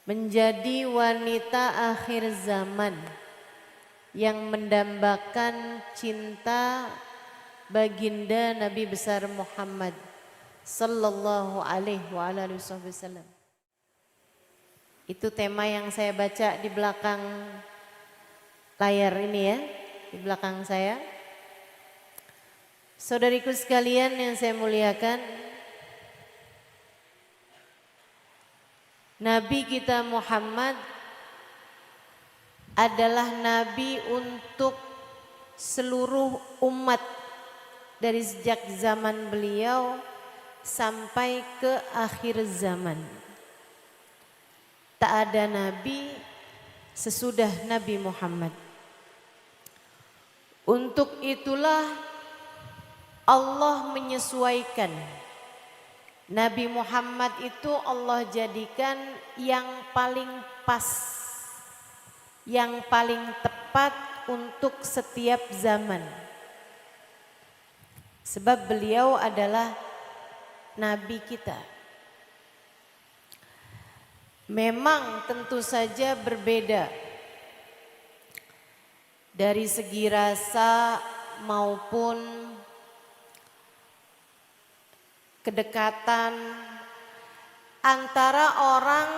menjadi wanita akhir zaman yang mendambakan cinta baginda Nabi besar Muhammad sallallahu alaihi wasallam. Itu tema yang saya baca di belakang layar ini ya, di belakang saya. Saudariku sekalian yang saya muliakan, Nabi kita Muhammad adalah Nabi untuk seluruh umat dari sejak zaman beliau sampai ke akhir zaman. Tak ada Nabi sesudah Nabi Muhammad. Untuk itulah Allah menyesuaikan Nabi Muhammad itu Allah jadikan yang paling pas, yang paling tepat untuk setiap zaman. Sebab beliau adalah Nabi kita. Memang tentu saja berbeda dari segi rasa maupun kedekatan antara orang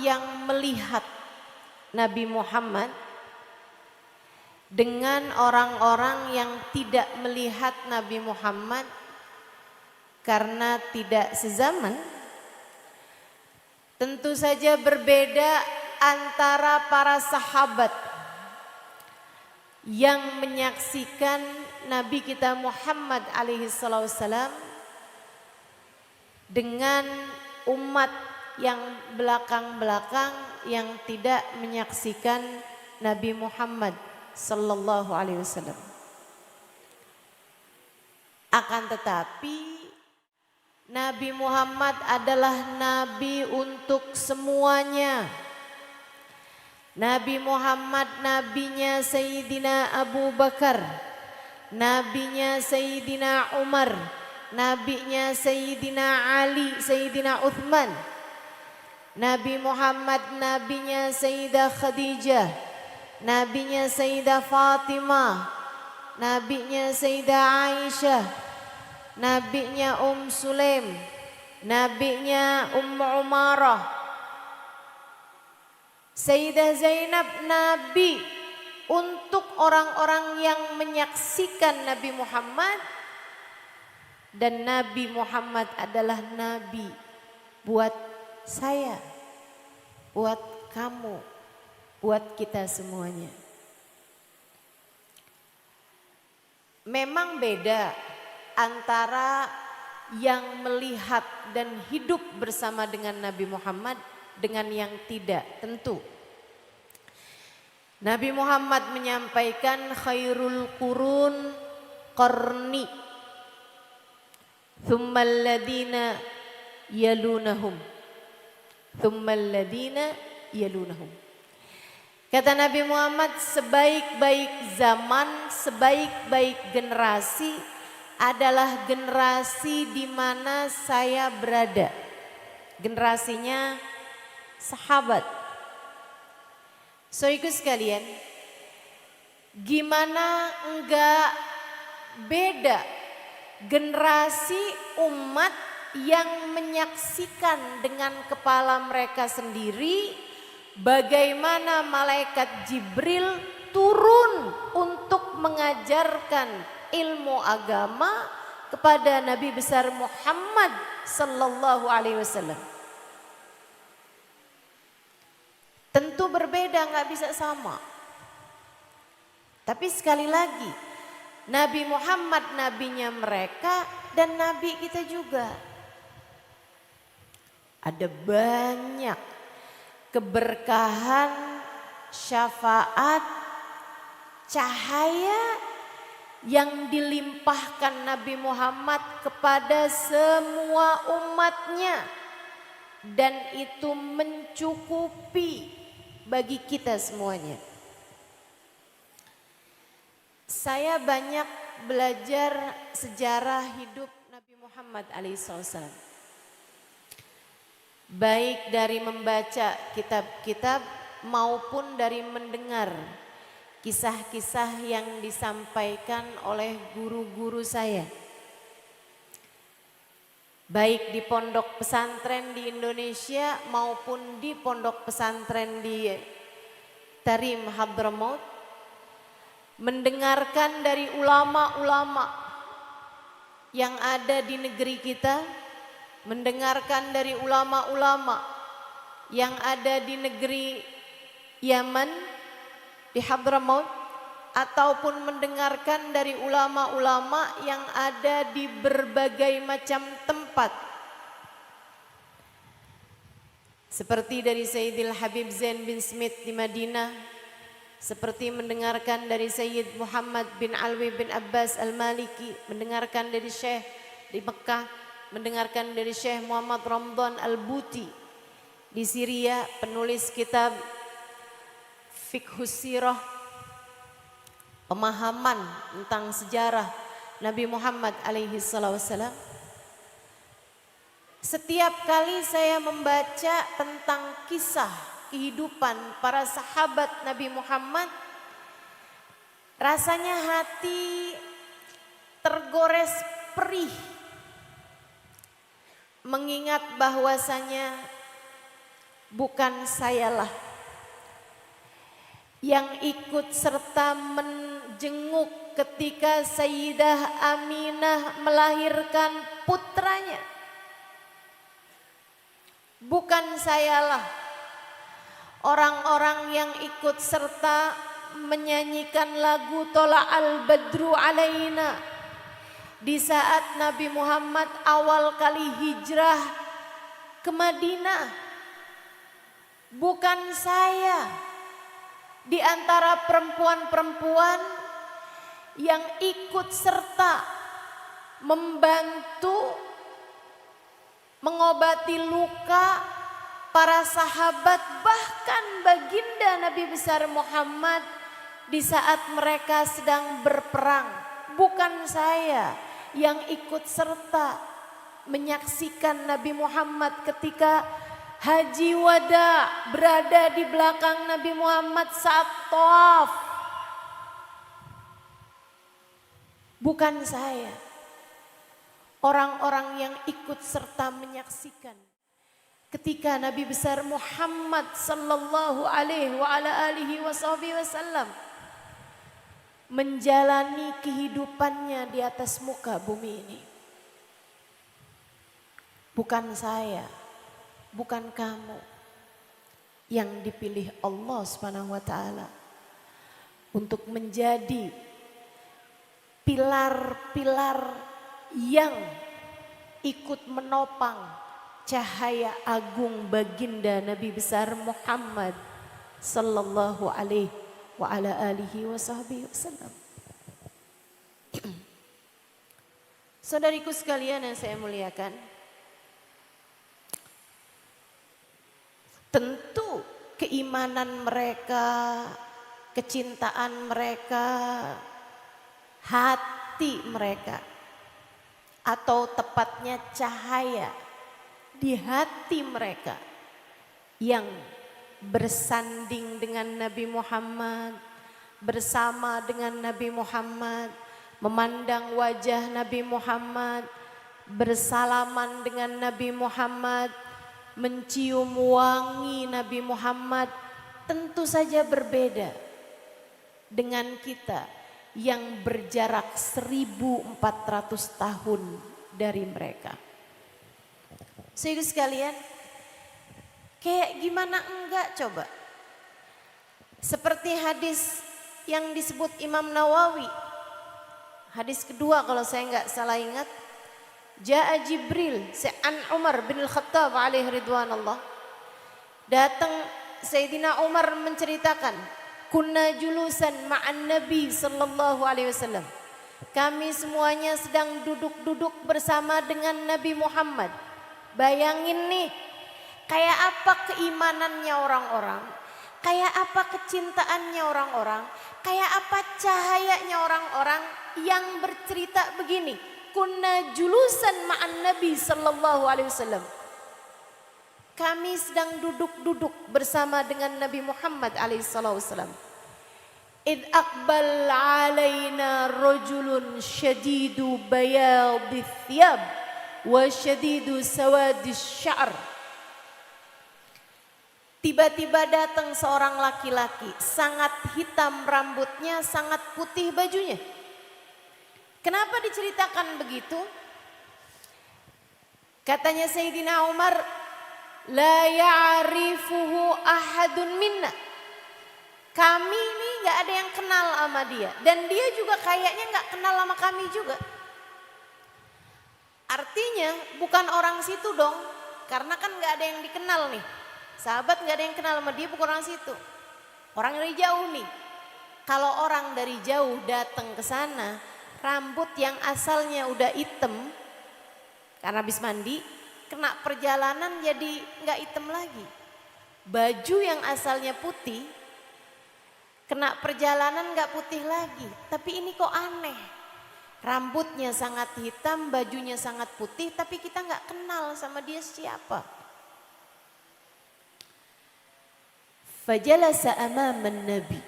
yang melihat Nabi Muhammad dengan orang-orang yang tidak melihat Nabi Muhammad karena tidak sezaman. Tentu saja berbeda antara para sahabat yang menyaksikan Nabi kita Muhammad alaihi wasallam dengan umat yang belakang-belakang yang tidak menyaksikan Nabi Muhammad sallallahu alaihi wasallam. Akan tetapi Nabi Muhammad adalah Nabi untuk semuanya. Nabi Muhammad nabinya Sayyidina Abu Bakar, nabinya Sayyidina Umar, nabinya Sayyidina Ali, Sayyidina Uthman. Nabi Muhammad nabinya Sayyidah Khadijah, nabinya Sayyidah Fatimah, nabinya Sayyidah Aisyah, nabinya Sulaim, nabinya Umarah, Sayyidah Zainab. Nabi untuk orang-orang yang menyaksikan Nabi Muhammad, dan Nabi Muhammad adalah Nabi buat saya, buat kamu, buat kita semuanya. Memang beda antara yang melihat dan hidup bersama dengan Nabi Muhammad dengan yang tidak, tentu. Nabi Muhammad menyampaikan khairul qurun qarni thummal ladina yalunahum, thummal ladina yalunahum. Kata Nabi Muhammad, sebaik-baik zaman, sebaik-baik generasi adalah generasi di mana saya berada. Generasinya sahabat. Saudaraku sekalian, gimana enggak beda generasi umat yang menyaksikan dengan kepala mereka sendiri bagaimana malaikat Jibril turun untuk mengajarkan ilmu agama kepada Nabi besar Muhammad sallallahu alaihi wasallam. Tentu berbeda, nggak bisa sama. Tapi sekali lagi, Nabi Muhammad nabinya mereka dan nabi kita juga. Ada banyak keberkahan, syafaat, cahaya yang dilimpahkan Nabi Muhammad kepada semua umatnya, dan itu mencukupi bagi kita semuanya. Saya banyak belajar sejarah hidup Nabi Muhammad alaihissalam. baik dari membaca kitab-kitab maupun dari mendengar kisah-kisah yang disampaikan oleh guru-guru saya. Baik di pondok pesantren di Indonesia maupun di pondok pesantren di Tarim Hadramaut, mendengarkan dari ulama-ulama yang ada di negeri kita, mendengarkan dari ulama-ulama yang ada di negeri Yaman, di Hadramaut, ataupun mendengarkan dari ulama-ulama yang ada di berbagai macam tempat. Seperti dari Sayyidil Habib Zain bin Smith di Madinah, seperti mendengarkan dari Sayyid Muhammad bin Alwi bin Abbas Al-Maliki, mendengarkan dari Syekh di Mekah, mendengarkan dari Syekh Muhammad Ramdan Al-Buti di Syria, penulis kitab Fiqhus Sirah, pemahaman tentang sejarah Nabi Muhammad alaihi wassalam. Setiap kali saya membaca tentang kisah kehidupan para sahabat Nabi Muhammad, rasanya hati tergores perih, mengingat bahwasanya bukan sayalah yang ikut serta menjenguk ketika Sayyidah Aminah melahirkan putranya. Bukan sayalah orang-orang yang ikut serta menyanyikan lagu Tola al-Badru alaina di saat Nabi Muhammad awal kali hijrah ke Madinah. Bukan saya di antara perempuan-perempuan yang ikut serta membantu mengobati luka para sahabat, bahkan baginda Nabi besar Muhammad di saat mereka sedang berperang. Bukan saya yang ikut serta menyaksikan Nabi Muhammad ketika Haji Wada berada di belakang Nabi Muhammad saat tawaf. Bukan saya. Orang-orang yang ikut serta menyaksikan ketika Nabi besar Muhammad sallallahu alaihi wa ala alihi wasallam menjalani kehidupannya di atas muka bumi ini. Bukan saya, bukan kamu yang dipilih Allah Subhanahu wa taala untuk menjadi pilar-pilar yang ikut menopang cahaya agung baginda Nabi besar Muhammad sallallahu alaihi wa ala alihi wasallam. Saudariku sekalian yang saya muliakan, tentu keimanan mereka, kecintaan mereka, hati mereka, atau tepatnya cahaya di hati mereka yang bersanding dengan Nabi Muhammad, bersama dengan Nabi Muhammad, memandang wajah Nabi Muhammad, bersalaman dengan Nabi Muhammad, mencium wangi Nabi Muhammad, tentu saja berbeda dengan kita yang berjarak 1400 tahun dari mereka. Saudara sekalian, kayak gimana enggak coba? Seperti hadis yang disebut Imam Nawawi, hadis kedua kalau saya enggak salah ingat, Ja'a Jibril an Umar bin Al-Khattab alaihi ridwanallah. Datang Sayyidina Umar menceritakan, kunna julusan ma'an Nabi sallallahu alaihi wasallam. Kami semuanya sedang duduk-duduk bersama dengan Nabi Muhammad. Bayangin nih, kayak apa keimanannya orang-orang, kayak apa kecintaannya orang-orang, kayak apa cahayanya orang-orang yang bercerita begini. Kunna julusan ma'an Nabi sallallahu alaihi wasallam. kami sedang duduk-duduk bersama dengan Nabi Muhammad alaihissalam. Id aqbal alaina rajulun syadidu bayadith thiyab wa syadidu sawadis sya'r. Tiba-tiba datang seorang laki-laki, sangat hitam rambutnya, sangat putih bajunya. Kenapa diceritakan begitu? Katanya Sayyidina Umar, la ya'rifuhu ahadun minna. Kami ini gak ada yang kenal sama dia. Dan dia juga kayaknya gak kenal sama kami juga. Artinya bukan orang situ dong. Karena kan gak ada yang dikenal nih. Sahabat gak ada yang kenal sama dia, bukan orang situ. Orang dari jauh nih. Kalau orang dari jauh datang ke sana, rambut yang asalnya udah hitam karena habis mandi, kena perjalanan jadi nggak hitam lagi. Baju yang asalnya putih, kena perjalanan nggak putih lagi. Tapi ini kok aneh. Rambutnya sangat hitam, bajunya sangat putih, tapi kita nggak kenal sama dia siapa. Fajalasa amaman Nabi.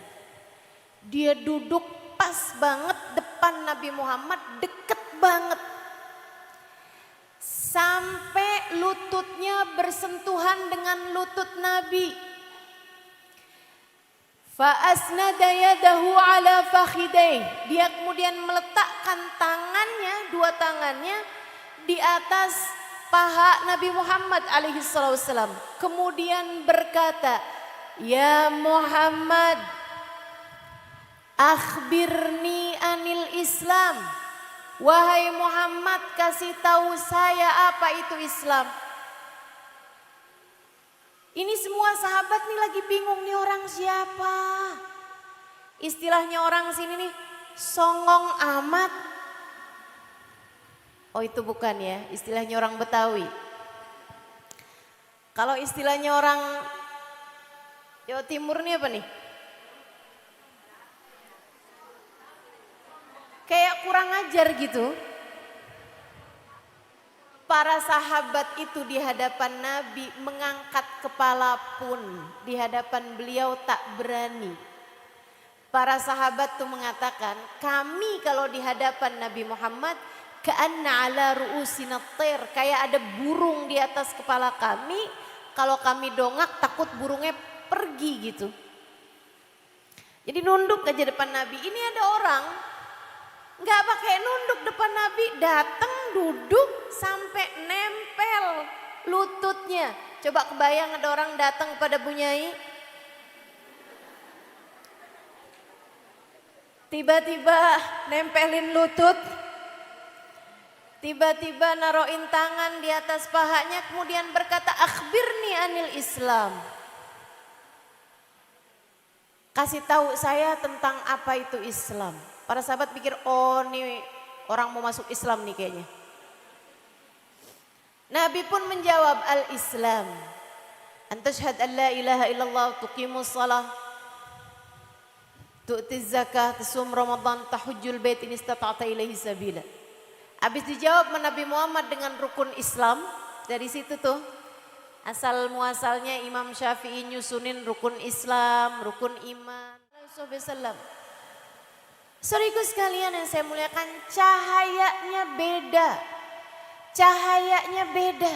Dia duduk pas banget depan Nabi Muhammad, deket banget. Sampai lututnya bersentuhan dengan lutut Nabi. Fa'asnada yadahu ala fakhidayh. Dia kemudian meletakkan tangannya, dua tangannya di atas paha Nabi Muhammad alaihi wasallam. Kemudian berkata, "Ya Muhammad, akhbirni anil Islam." Wahai Muhammad, kasih tahu saya apa itu Islam. Ini semua sahabat nih lagi bingung, nih orang siapa. Istilahnya orang sini nih, songong amat. Oh itu bukan ya, istilahnya orang Betawi. Kalau istilahnya orang Jawa Timur nih apa nih? Kayak kurang ajar gitu. Para sahabat itu di hadapan Nabi mengangkat kepala pun di hadapan beliau tak berani. Para sahabat tuh mengatakan, kami kalau di hadapan Nabi Muhammad ka'anna ala ru'usina thair, kayak ada burung di atas kepala kami. Kalau kami dongak takut burungnya pergi gitu. Jadi nunduk aja depan Nabi. Ini ada orang nggak pakai nunduk depan Nabi, datang duduk sampai nempel lututnya. Coba kebayang ada orang datang kepada Bunyai, tiba-tiba nempelin lutut, tiba-tiba naroin tangan di atas pahanya, kemudian berkata, akhbirni anil Islam. Kasih tahu saya tentang apa itu Islam. Para sahabat pikir, oh nih orang mau masuk Islam nih kayaknya. Nabi pun menjawab, al-Islam antashhad an la ilaha illallah, tuqimus salah, tu'tiz zakah, tasum ramadan, tahujjul bait in istata'ta ilaihi sabila. Habis dijawab Nabi Muhammad dengan rukun Islam, dari situ tuh asal muasalnya Imam Syafi'i nyusunin rukun Islam, rukun iman. Saudaraku sekalian yang saya muliakan, cahayanya beda. Cahayanya beda.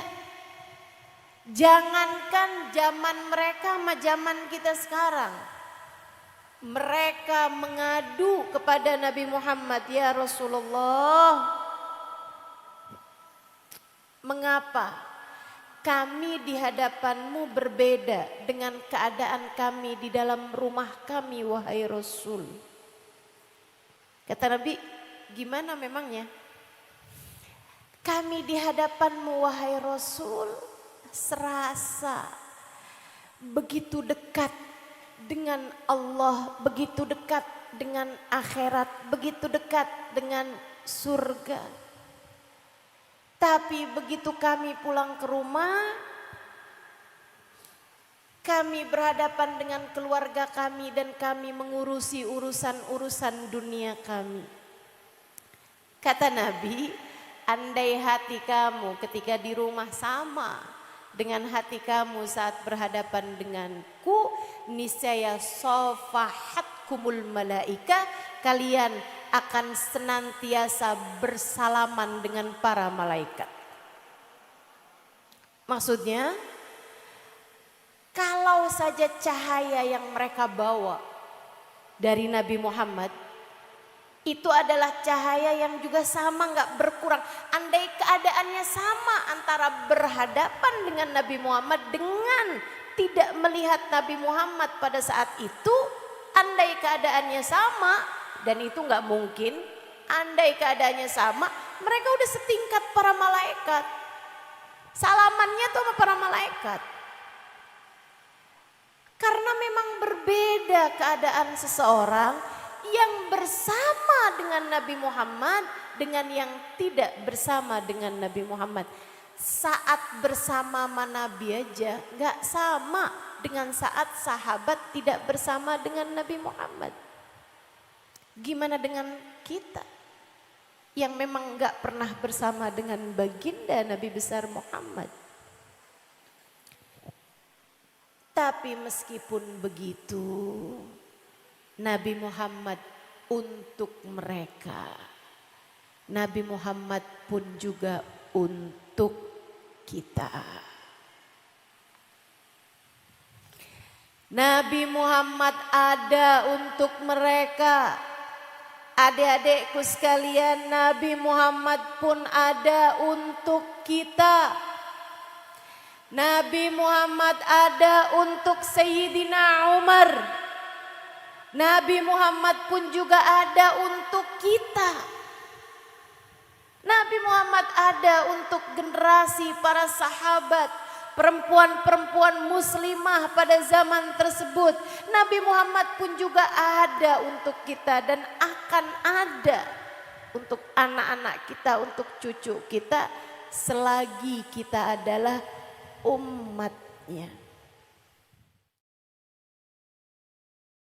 Jangankan zaman mereka sama zaman kita sekarang. Mereka mengadu kepada Nabi Muhammad, ya Rasulullah, mengapa kami di hadapanmu berbeda dengan keadaan kami di dalam rumah kami, wahai Rasul? Kata Nabi, gimana memangnya? Kami di hadapanmu, wahai Rasul, serasa begitu dekat dengan Allah, begitu dekat dengan akhirat, begitu dekat dengan surga. Tapi begitu kami pulang ke rumah, kami berhadapan dengan keluarga kami dan kami mengurusi urusan-urusan dunia kami. Kata Nabi, andai hati kamu ketika di rumah sama dengan hati kamu saat berhadapan denganku, niscaya sofahatkumul malaika, kalian akan senantiasa bersalaman dengan para malaikat. Maksudnya, kalau saja cahaya yang mereka bawa dari Nabi Muhammad itu adalah cahaya yang juga sama, nggak berkurang. Andai keadaannya sama antara berhadapan dengan Nabi Muhammad dengan tidak melihat Nabi Muhammad pada saat itu, andai keadaannya sama, dan itu nggak mungkin, andai keadaannya sama, mereka udah setingkat para malaikat. Salamannya tuh sama para malaikat. Karena memang berbeda keadaan seseorang yang bersama dengan Nabi Muhammad dengan yang tidak bersama dengan Nabi Muhammad. Saat bersama Nabi aja gak sama dengan saat sahabat tidak bersama dengan Nabi Muhammad. Gimana dengan kita yang memang gak pernah bersama dengan baginda Nabi besar Muhammad. Tapi meskipun begitu, Nabi Muhammad untuk mereka, Nabi Muhammad pun juga untuk kita. Nabi Muhammad ada untuk mereka. Adik-adikku sekalian, Nabi Muhammad pun ada untuk kita. Nabi Muhammad ada untuk Sayyidina Umar. Nabi Muhammad pun juga ada untuk kita. Nabi Muhammad ada untuk generasi para sahabat, perempuan-perempuan muslimah pada zaman tersebut. Nabi Muhammad pun juga ada untuk kita dan akan ada untuk anak-anak kita, untuk cucu kita selagi kita adalah umatnya.